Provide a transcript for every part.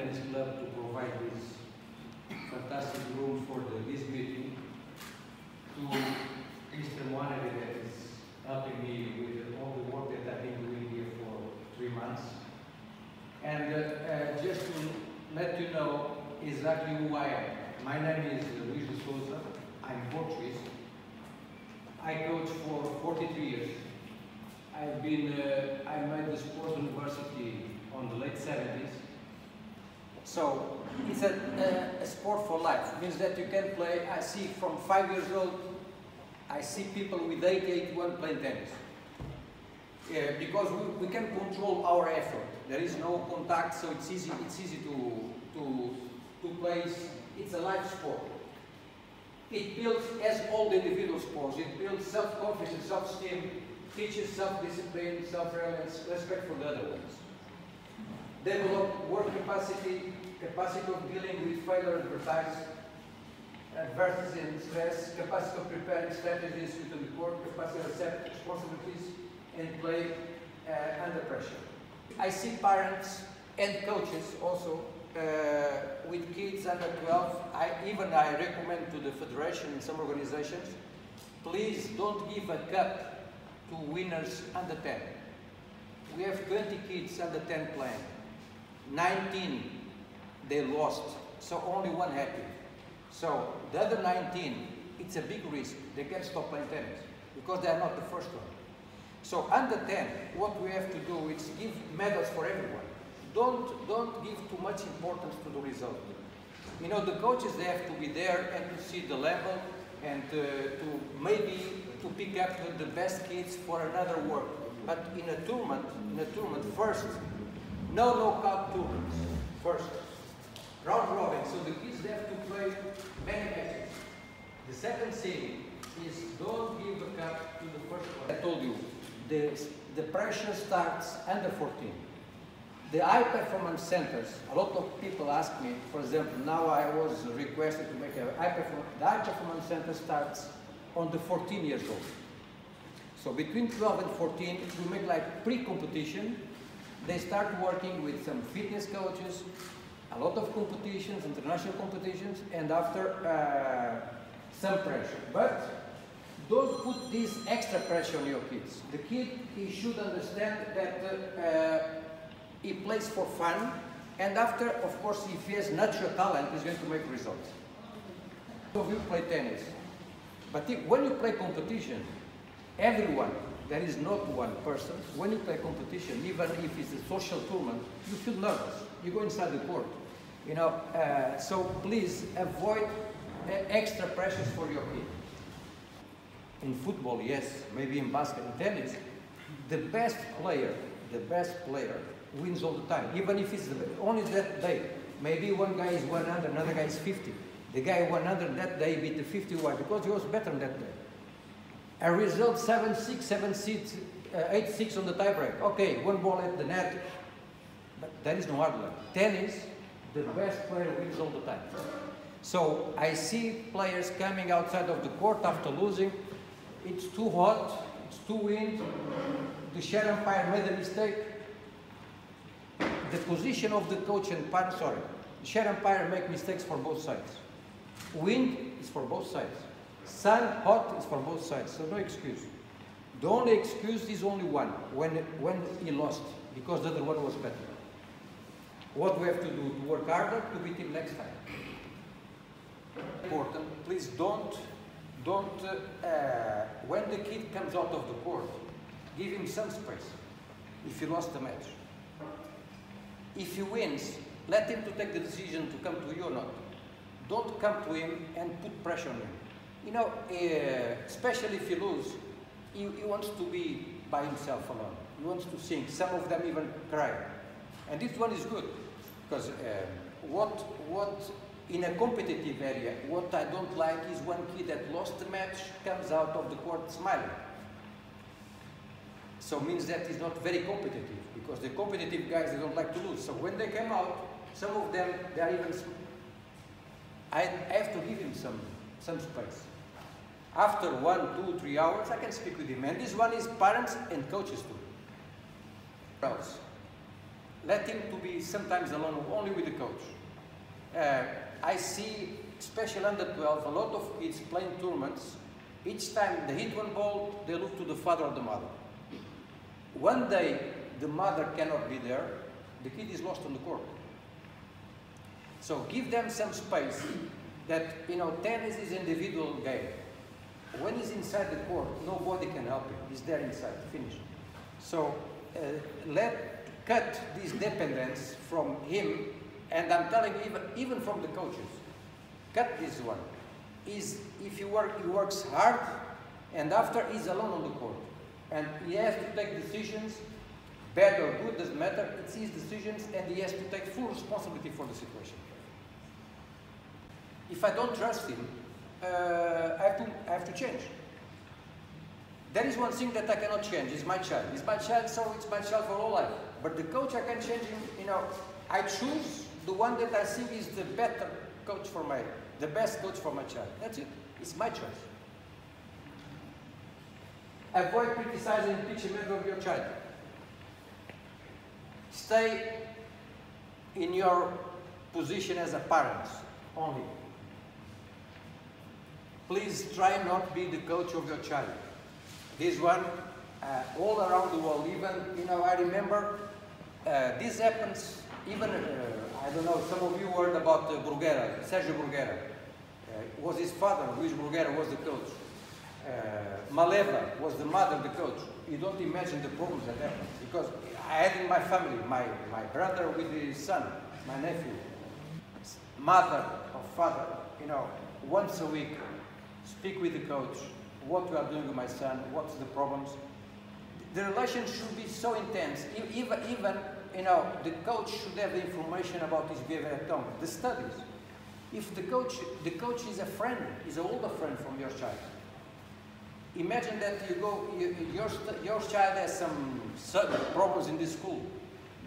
Tennis Club to provide this fantastic room for this meeting, to Mr. Monavi that is helping me with all the work that I've been doing here for 3 months. And just to let you know exactly who I am. My name is Luís de Souza. I'm Portuguese. I coach for 43 years. I made the sports university on the late 70s. So it's a sport for life. It means that you can play. I see from 5 years old, I see people with 81 playing tennis. Because we can control our effort. There is no contact, so it's easy to play. It's a life sport. It builds, as all the individual sports, it builds self-confidence, self-esteem, teaches self-discipline, self-reliance, respect for the other ones. Develop work capacity of dealing with failure and adversity and stress, capacity of preparing strategies within the court, capacity to accept responsibilities and play under pressure. I see parents and coaches also with kids under 12. I recommend to the federation and some organizations, please don't give a cup to winners under 10. We have 20 kids under 10 playing. 19 they lost, so only one happy. So the other 19, it's a big risk. They can stop playing tennis because they are not the first one. So under 10, what we have to do is give medals for everyone. Don't give too much importance to the result. You know, the coaches, they have to be there and to see the level and to maybe to pick up the best kids for another work. But in a tournament, first, no knockout tournaments. First, round robin. So the kids, they have to play many matches. The second thing is don't give a cup to the first one. I told you, the pressure starts under 14. The high performance centers, a lot of people ask me, for example, now I was requested to make the high performance center starts on the 14 years old. So between 12 and 14, we make like pre-competition. They start working with some fitness coaches, a lot of competitions, international competitions, and after some pressure. But don't put this extra pressure on your kids. The kid, he should understand that he plays for fun, and after, of course, if he has natural talent, he's going to make results. So you play tennis, but when you play competition, everyone, there is not one person, when you play competition, even if it's a social tournament, you feel nervous. You go inside the court, you know, so please avoid extra pressures for your kid. In football, yes, maybe in basket, in tennis, the best player wins all the time, even if it's only that day. Maybe one guy is 100, another guy is 50. The guy 100 that day beat the 51 because he was better that day. A result 7-6, 7-6, 8-6 on the tiebreak. Okay, one ball at the net, but there is no hard luck. Tennis, the best player wins all the time. So I see players coming outside of the court after losing. It's too hot, it's too wind. The chair umpire made a mistake. The position of the coach and the chair umpire make mistakes for both sides. Wind is for both sides. Sun, hot is for both sides, so no excuse. The only excuse is only one, when he lost, because the other one was better. What we have to do to work harder to beat him next time. Important, please don't, when the kid comes out of the court, give him some space if he lost the match. If he wins, let him to take the decision to come to you or not. Don't come to him and put pressure on him. You know, especially if you lose, he wants to be by himself alone. He wants to sing. Some of them even cry. And this one is good, because in a competitive area, what I don't like is one kid that lost the match comes out of the court smiling. So means that he's not very competitive, because the competitive guys, they don't like to lose. So when they come out, some of them, they are even, I have to give him some space. After 1, 2, 3 hours, I can speak with him. And this one is parents and coaches too. let him to be sometimes alone only with the coach. I see, especially under 12, a lot of kids playing tournaments. Each time they hit one ball, they look to the father or the mother. One day, the mother cannot be there, the kid is lost on the court. So give them some space that, tennis is an individual game. When he's inside the court, nobody can help him. He's there inside, finished. So cut this dependence from him, and I'm telling you, even from the coaches, cut this one. If he works hard, and after he's alone on the court. And he has to take decisions, bad or good, doesn't matter, it's his decisions, and he has to take full responsibility for the situation. If I don't trust him, I have to change. There is one thing that I cannot change, it's my child. It's my child, so it's my child for all life. But the coach, I can change him, I choose the one that I think is the better coach the best coach for my child. That's it, it's my choice. Avoid criticizing the teaching of your child. Stay in your position as a parent only. Please try not to be the coach of your child. This one, all around the world, even, I remember, this happens, even, I don't know, some of you heard about Bruguera, Sergio Bruguera. Was his father, Luis Bruguera, was the coach. Maleva was the mother, the coach. You don't imagine the problems that happened. Because I had in my family, my brother with his son, my nephew, mother or father, once a week, speak with the coach, what we are doing with my son, what's the problems. The relation should be so intense. Even the coach should have the information about his behavior at home, the studies. If the coach is a friend, is an older friend from your child. Imagine that your child has some problems in this school.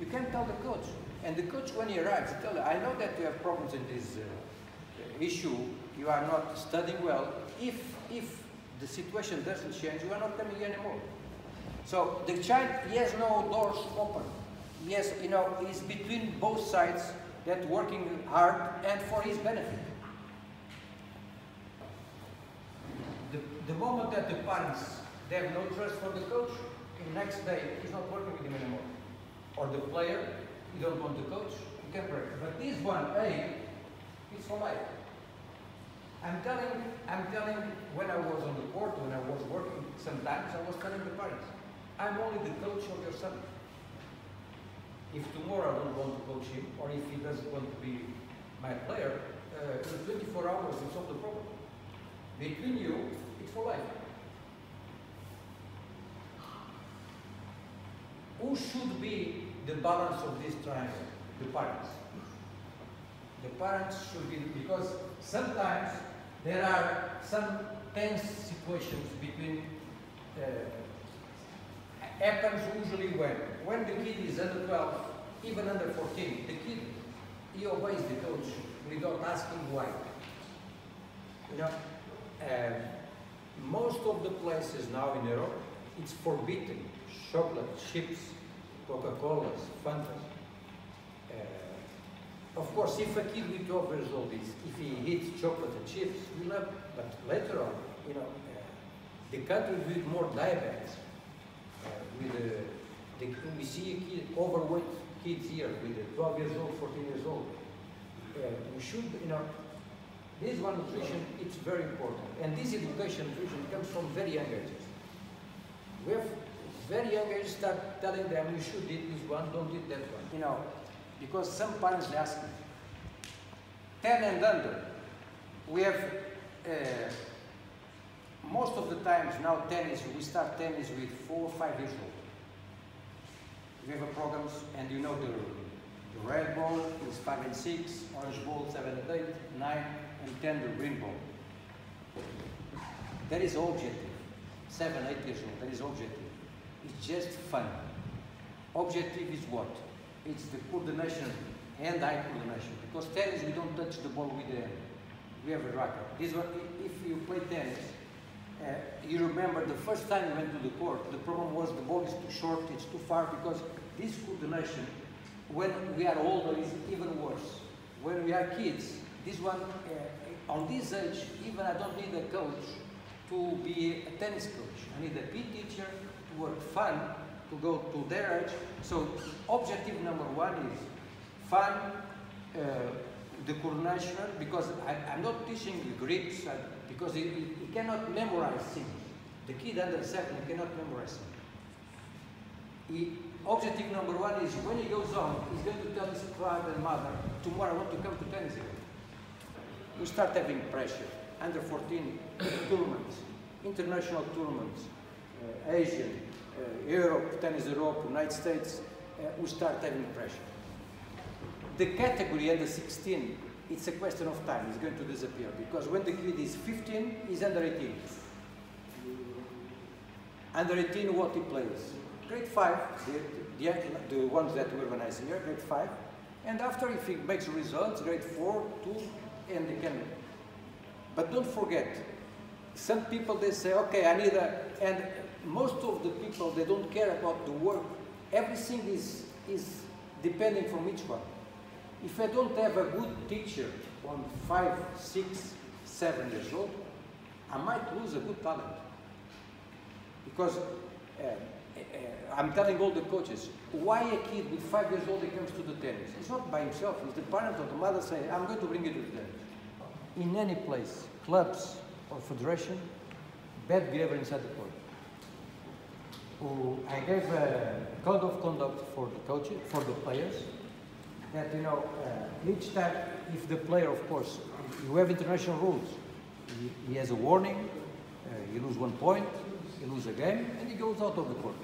You can tell the coach. And the coach, when he arrives, he tells you, I know that you have problems in this issue, you are not studying well. If the situation doesn't change, you are not coming here anymore. So the child, he has no doors open. He has, he's between both sides that working hard and for his benefit. The moment that the parents, they have no trust for the coach, the next day he's not working with him anymore. Or the player, you don't want the coach, you can break. But this one, it's for life. I'm telling, when I was on the court, when I was working, sometimes I was telling the parents, I'm only the coach of your son. If tomorrow I don't want to coach him, or if he doesn't want to be my player, in 24 hours we solve the problem. Between you, it's for life. Who should be the balance of this triangle? The parents. The parents should be, because sometimes there are some tense situations between, happens usually when the kid is under 12, even under 14, the kid, he obeys the coach without asking why. Most of the places now in Europe, it's forbidden. Chocolate, chips, Coca-Colas, Fantas. Of course, if a kid with 12 years old if he eats chocolate and chips, we love it. But later on, the country with more diabetes, we see overweight kids here with 12 years old, 14 years old. We should, this one nutrition, it's very important. And this education nutrition comes from very young ages. We have very young age start telling them you should eat this one, don't eat that one. Because some parents ask me, 10 and under, we have, most of the times now tennis, we start tennis with 4 or 5 years old. We have a programs, and the red ball is 5 and 6, orange ball 7 and 8, 9 and 10 the green ball. That is objective. 7, 8 years old, that is objective. It's just fun. Objective is what? It's the coordination, hand-eye coordination. Because tennis, we don't touch the ball with the hand. We have a racket. This one, if you play tennis, you remember the first time you went to the court, the problem was the ball is too short, it's too far, because this coordination When we are older, it's even worse. When we are kids, this one, on this age, even I don't need a coach to be a tennis coach. I need a PE teacher to work fun, to go to their age. So objective number one is fun, the coordination, because I'm not teaching the Greeks, because he cannot memorize things. The kid under 7 cannot memorize things. Objective number one is when he goes on, he's going to tell his father and mother, tomorrow I want to come to tennis again. We start having pressure. Under 14 tournaments, international tournaments, Asian, Europe, Tennis Europe, United States, we start having pressure. The category under 16, it's a question of time, it's going to disappear, because when the kid is 15, he's under 18. Under 18, what he plays? Grade 5, the ones that we organize here, grade 5, and after if he makes results, grade 4, 2, and they can. But don't forget, some people they say, okay, I need a, and most of the people, they don't care about the work. Everything is depending from each one. If I don't have a good teacher on 5, 6, 7 years old, I might lose a good talent. Because I'm telling all the coaches, why a kid with 5 years old he comes to the tennis? It's not by himself, it's the parent or the mother saying, I'm going to bring you to the tennis. In any place, clubs or federation, bad behavior inside the court. I gave a code of conduct for the coaches, for the players, that each time, if the player, of course, you have international rules, he has a warning, you lose 1 point, you lose a game, and he goes out of the court.